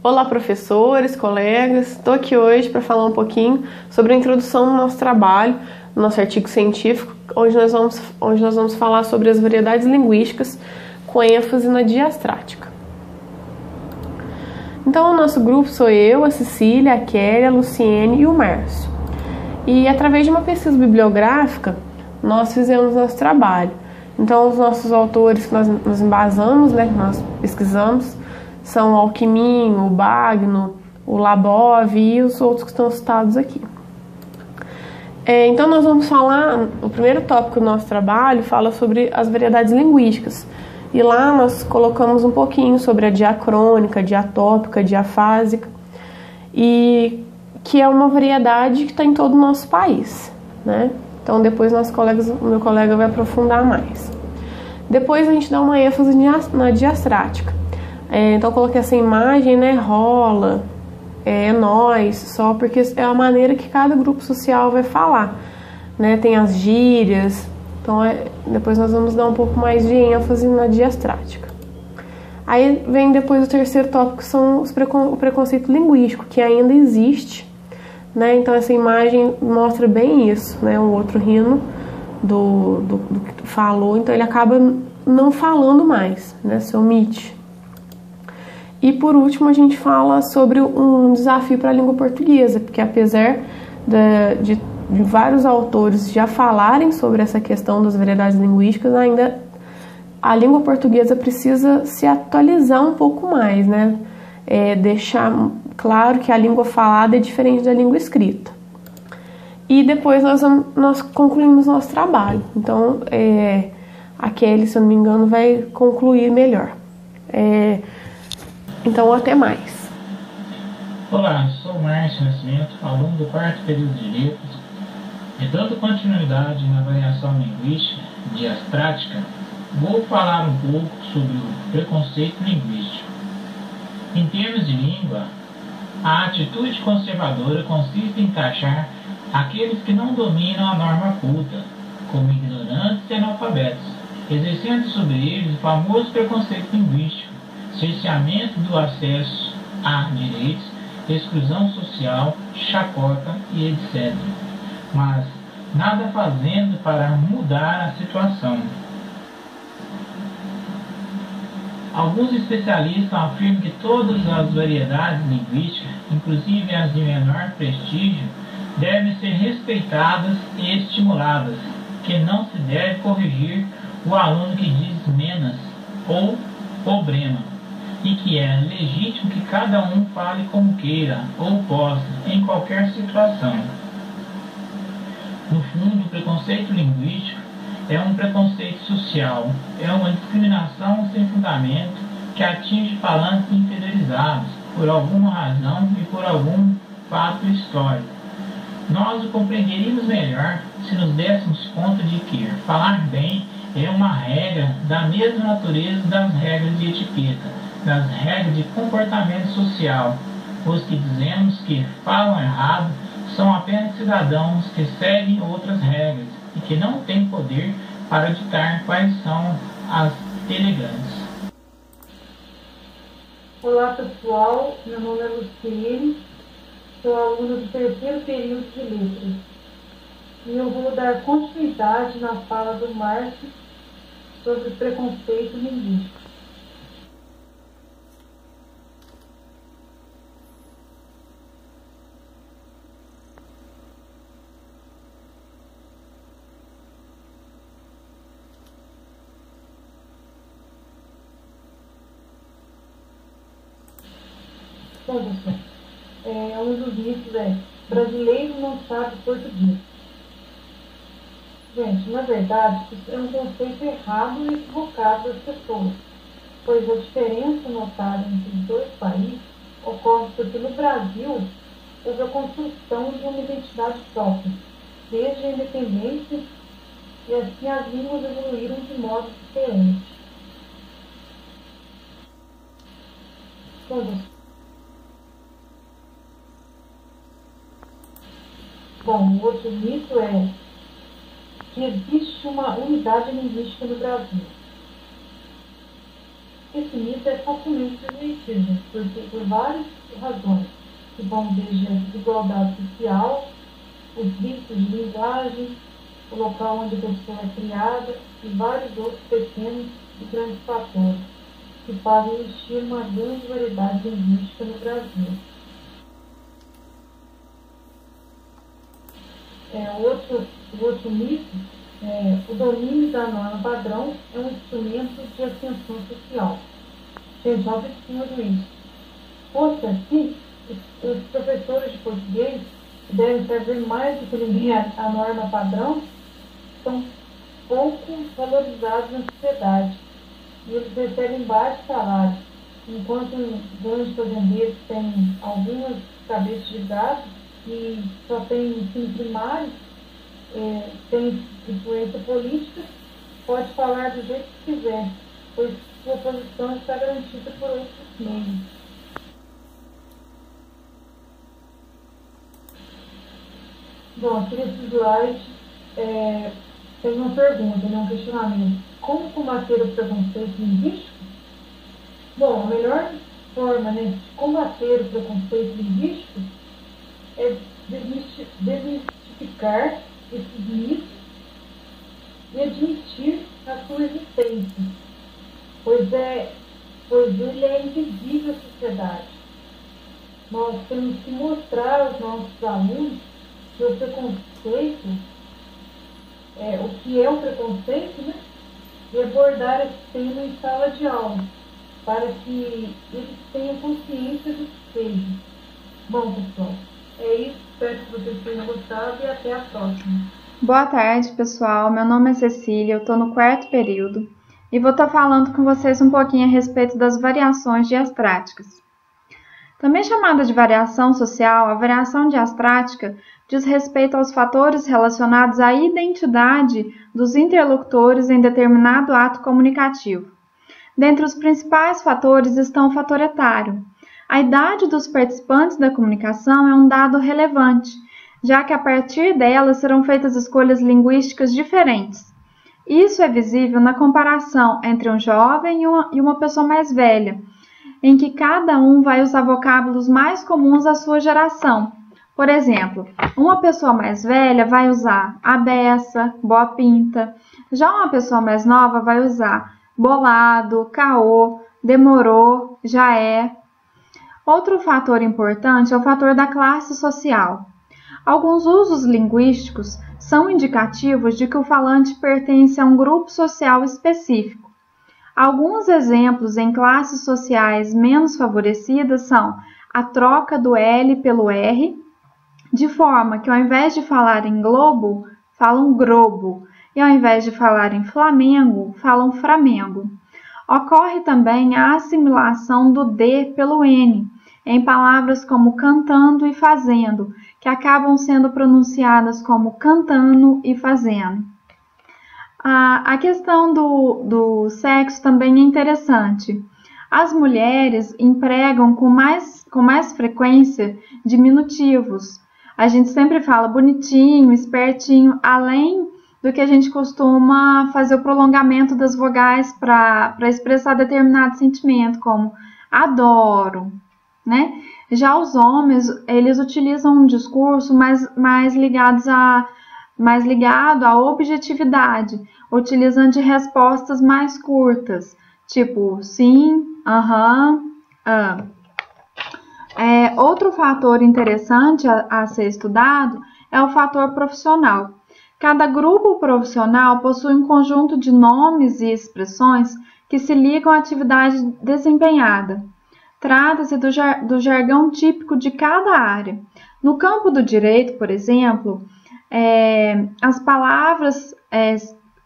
Olá, professores, colegas. Estou aqui hoje para falar um pouquinho sobre a introdução do nosso trabalho, do nosso artigo científico, onde nós vamos falar sobre as variedades linguísticas com ênfase na diastrática. Então, o nosso grupo sou eu, a Cecília, a Kelly, a Luciene e o Márcio. E através de uma pesquisa bibliográfica, nós fizemos nosso trabalho. Então, os nossos autores que nós embasamos, que nós pesquisamos, são o Alckmin, o Bagno, o Labov e os outros que estão citados aqui. Então, nós vamos falar, o primeiro tópico do nosso trabalho fala sobre as variedades linguísticas. E lá nós colocamos um pouquinho sobre a diacrônica, diatópica, diafásica, e que é uma variedade que está em todo o nosso país, né? Então depois o meu colega vai aprofundar mais. Depois a gente dá uma ênfase na diastrática. Então eu coloquei essa imagem, né? Rola, nós, só porque é a maneira que cada grupo social vai falar, né? Tem as gírias. Então depois nós vamos dar um pouco mais de ênfase na diastrática. Aí vem depois o terceiro tópico, que são o preconceito linguístico, que ainda existe, né? Então essa imagem mostra bem isso, né? Um outro rindo do que falou, então ele acaba não falando mais, né? Se omite. E por último a gente fala sobre um desafio para a língua portuguesa, porque apesar de vários autores já falarem sobre essa questão das variedades linguísticas, ainda a língua portuguesa precisa se atualizar um pouco mais, né? Deixar claro que a língua falada é diferente da língua escrita. E depois nós concluímos nosso trabalho. Então, a Kelly, se eu não me engano, vai concluir melhor. Então, até mais. Olá, sou o Márcio Nascimento, aluno do quarto período de Letras. E dando continuidade na variação linguística, diastrática, vou falar um pouco sobre o preconceito linguístico. Em termos de língua, a atitude conservadora consiste em taxar aqueles que não dominam a norma culta como ignorantes e analfabetos, exercendo sobre eles o famoso preconceito linguístico, cerceamento do acesso a direitos, exclusão social, chacota e etc. Mas nada fazendo para mudar a situação. Alguns especialistas afirmam que todas as variedades linguísticas, inclusive as de menor prestígio, devem ser respeitadas e estimuladas, que não se deve corrigir o aluno que diz menos ou problema, e que é legítimo que cada um fale como queira ou possa, em qualquer situação. No fundo, o preconceito linguístico é um preconceito social, é uma discriminação sem fundamento que atinge falantes inferiorizados por alguma razão e por algum fato histórico. Nós o compreenderíamos melhor se nos dessemos conta de que falar bem é uma regra da mesma natureza das regras de etiqueta, das regras de comportamento social. Os que dizemos que falam errado são apenas cidadãos que seguem outras regras e que não têm poder para ditar quais são as elegantes. Olá pessoal, meu nome é Luciene, sou aluna do terceiro período de Letras e eu vou dar continuidade na fala do Márcio sobre preconceito linguístico. Bom, pessoal, um dos mitos brasileiro não sabe português. Gente, na verdade, isso é um conceito errado e equivocado das pessoas, pois a diferença notada entre os dois países ocorre porque no Brasil houve a construção de uma identidade própria, desde a independência, e assim as línguas evoluíram de modo diferente. Bom, o outro mito é que existe uma unidade linguística no Brasil. esse mito é facilmente desmentido, por várias razões, que vão desde a desigualdade social, os vícios de linguagem, o local onde a pessoa é criada e vários outros pequenos e grandes fatores que fazem existir uma grande variedade linguística no Brasil. O outro mito é o domínio da norma padrão é um instrumento de ascensão social. Gente, olha que cima isso. Fosse assim, os professores de português devem saber mais do que ninguém a norma padrão, são pouco valorizados na sociedade e eles recebem baixos salários, enquanto grandes fazendeiros têm algumas cabeças de gado e só tem ensino primário, tem influência política, pode falar do jeito que quiser, pois sua posição está garantida por outros meios. Bom, aqui nesse slide tem uma pergunta, um questionamento. Como combater o preconceito linguístico? Bom, a melhor forma de combater o preconceito linguístico é desmistificar esses mitos e admitir a sua existência, pois ele é invisível à sociedade. Nós temos que mostrar aos nossos alunos que o preconceito, o que é o preconceito, né? E abordar esse tema em sala de aula, para que eles tenham consciência do que seja. Bom, pessoal, é isso. Espero que vocês tenham gostado e até a próxima. Boa tarde, pessoal. Meu nome é Cecília, eu estou no 4º período e vou estar falando com vocês um pouquinho a respeito das variações diastráticas. Também chamada de variação social, a variação diastrática diz respeito aos fatores relacionados à identidade dos interlocutores em determinado ato comunicativo. Dentre os principais fatores estão o fator etário. A idade dos participantes da comunicação é um dado relevante, já que a partir dela serão feitas escolhas linguísticas diferentes. Isso é visível na comparação entre um jovem e uma pessoa mais velha, em que cada um vai usar vocábulos mais comuns à sua geração. Por exemplo, uma pessoa mais velha vai usar a beça, boa pinta. Já uma pessoa mais nova vai usar bolado, caô, demorou, já é. Outro fator importante é o fator da classe social. Alguns usos linguísticos são indicativos de que o falante pertence a um grupo social específico. Alguns exemplos em classes sociais menos favorecidas são a troca do L pelo R, de forma que ao invés de falar em globo, falam grobo, e ao invés de falar em Flamengo, falam Framengo. Ocorre também a assimilação do D pelo N, em palavras como cantando e fazendo, que acabam sendo pronunciadas como cantando e fazendo. A questão do sexo também é interessante. As mulheres empregam com mais frequência diminutivos. A gente sempre fala bonitinho, espertinho, além do que a gente costuma fazer o prolongamento das vogais para expressar determinado sentimento, como adoro, né? Já os homens, eles utilizam um discurso mais ligado à objetividade, utilizando de respostas mais curtas, tipo sim, aham, Outro fator interessante a ser estudado é o fator profissional. Cada grupo profissional possui um conjunto de nomes e expressões que se ligam à atividade desempenhada. Trata-se do jargão típico de cada área. No campo do direito, por exemplo, as palavras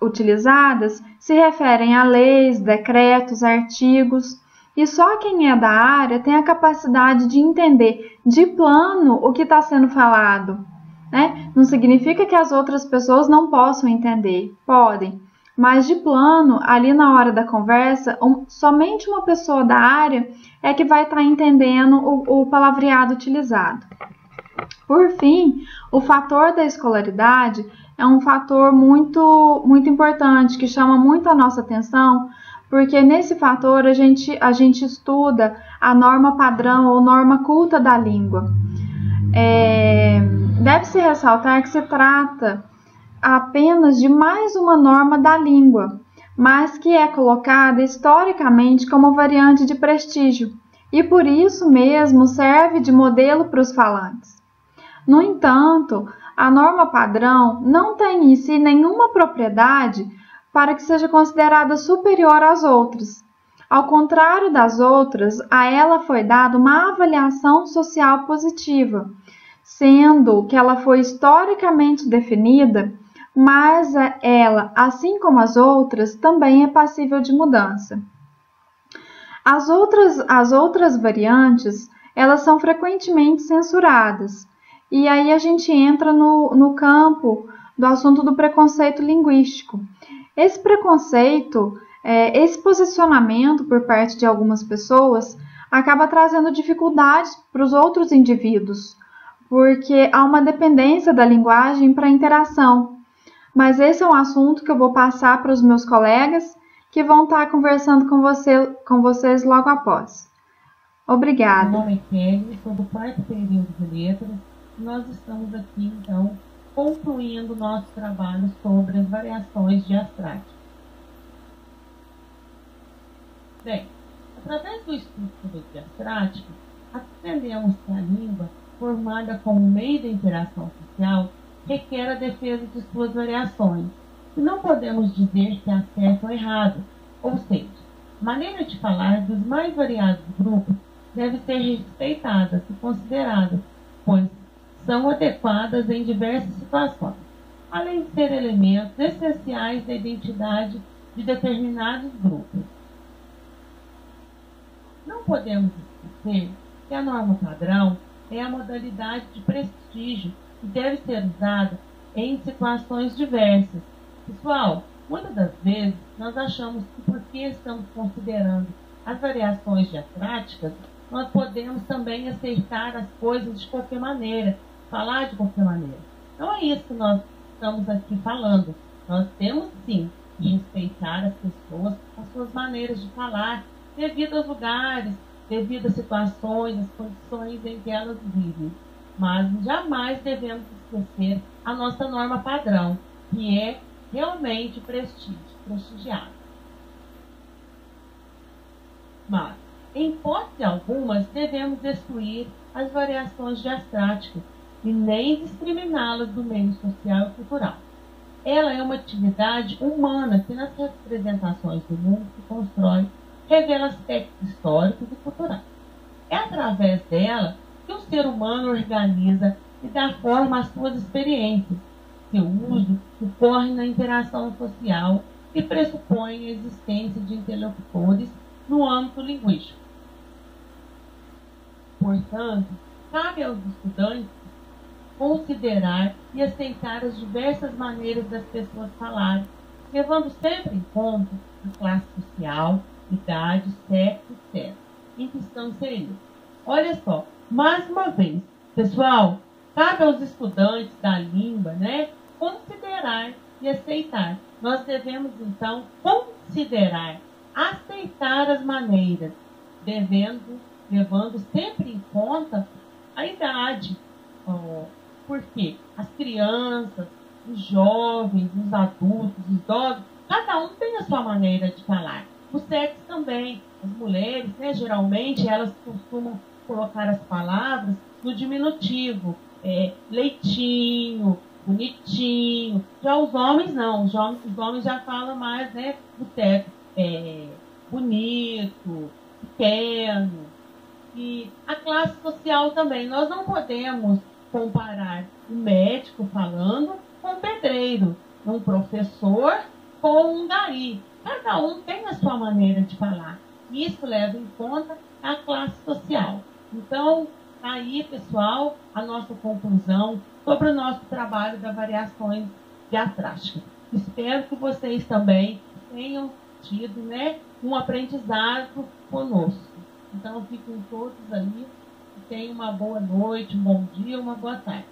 utilizadas se referem a leis, decretos, artigos, e só quem é da área tem a capacidade de entender de plano o que está sendo falado, né? Não significa que as outras pessoas não possam entender, podem, mas de plano, ali na hora da conversa, somente uma pessoa da área é que vai estar entendendo o palavreado utilizado. Por fim, o fator da escolaridade é um fator muito importante, que chama muito a nossa atenção, porque nesse fator a gente estuda a norma padrão ou norma culta da língua. Deve-se ressaltar que se trata apenas de mais uma norma da língua, mas que é colocada historicamente como variante de prestígio e por isso mesmo serve de modelo para os falantes. No entanto, a norma padrão não tem em si nenhuma propriedade para que seja considerada superior às outras. Ao contrário das outras, a ela foi dada uma avaliação social positiva, sendo que ela foi historicamente definida, mas ela, assim como as outras, também é passível de mudança. As outras variantes, elas são frequentemente censuradas, e aí a gente entra no campo do assunto do preconceito linguístico. Esse preconceito, esse posicionamento por parte de algumas pessoas, acaba trazendo dificuldades para os outros indivíduos, porque há uma dependência da linguagem para a interação. Mas esse é um assunto que eu vou passar para os meus colegas, que vão estar conversando com vocês logo após. Obrigada. Meu nome é Kelly, sou do 4º período de letras. Nós estamos aqui, então, concluindo o nosso trabalho sobre as variações diastráticas. Bem, através do estudo sobre diastrática, aprendemos que a língua, formada como meio de interação social, requer a defesa de suas variações. E não podemos dizer que é certo ou errado, ou seja, a maneira de falar dos mais variados grupos deve ser respeitada e considerada, pois são adequadas em diversas situações, além de ser elementos essenciais da identidade de determinados grupos. Não podemos esquecer que a norma padrão é a modalidade de prestígio que deve ser usada em situações diversas. Pessoal, muitas das vezes nós achamos que porque estamos considerando as variações diastráticas, nós podemos também aceitar as coisas de qualquer maneira, falar de qualquer maneira. Não é isso que nós estamos aqui falando. Nós temos sim que respeitar as pessoas, as suas maneiras de falar, devido aos lugares, devido às situações, às condições em que elas vivem. Mas jamais devemos esquecer a nossa norma padrão, que é realmente prestigiado. Mas, em hipótese algumas, devemos excluir as variações diastráticas e nem discriminá-las do meio social e cultural. Ela é uma atividade humana que, nas representações do mundo que constrói, revela aspectos históricos e culturais. É através dela que o ser humano organiza e dá forma às suas experiências. Seu uso ocorre na interação social e pressupõe a existência de interlocutores no âmbito linguístico. Portanto, cabe aos estudantes considerar e aceitar as diversas maneiras das pessoas falarem, levando sempre em conta a classe social, idade, sexo, etc., em que estão inseridos. Olha só, mais uma vez, pessoal, cabe aos estudantes da língua, considerar e aceitar. Nós devemos, então, considerar, aceitar as maneiras, levando sempre em conta a idade. Porque as crianças, os jovens, os adultos, os idosos, cada um tem a sua maneira de falar. O sexo também. As mulheres, geralmente, elas costumam colocar as palavras no diminutivo. Leitinho, bonitinho. Já os homens não. Os homens já falam mais, do sexo. Bonito, pequeno. E a classe social também. Nós não podemos comparar um médico falando com um pedreiro, um professor com um gari. Cada um tem a sua maneira de falar. Isso leva em conta a classe social. Então, aí, pessoal, a nossa conclusão sobre o nosso trabalho das variações diastráticas. Espero que vocês também tenham tido, um aprendizado conosco. Então, fiquem todos ali. Tenham uma boa noite, um bom dia, uma boa tarde.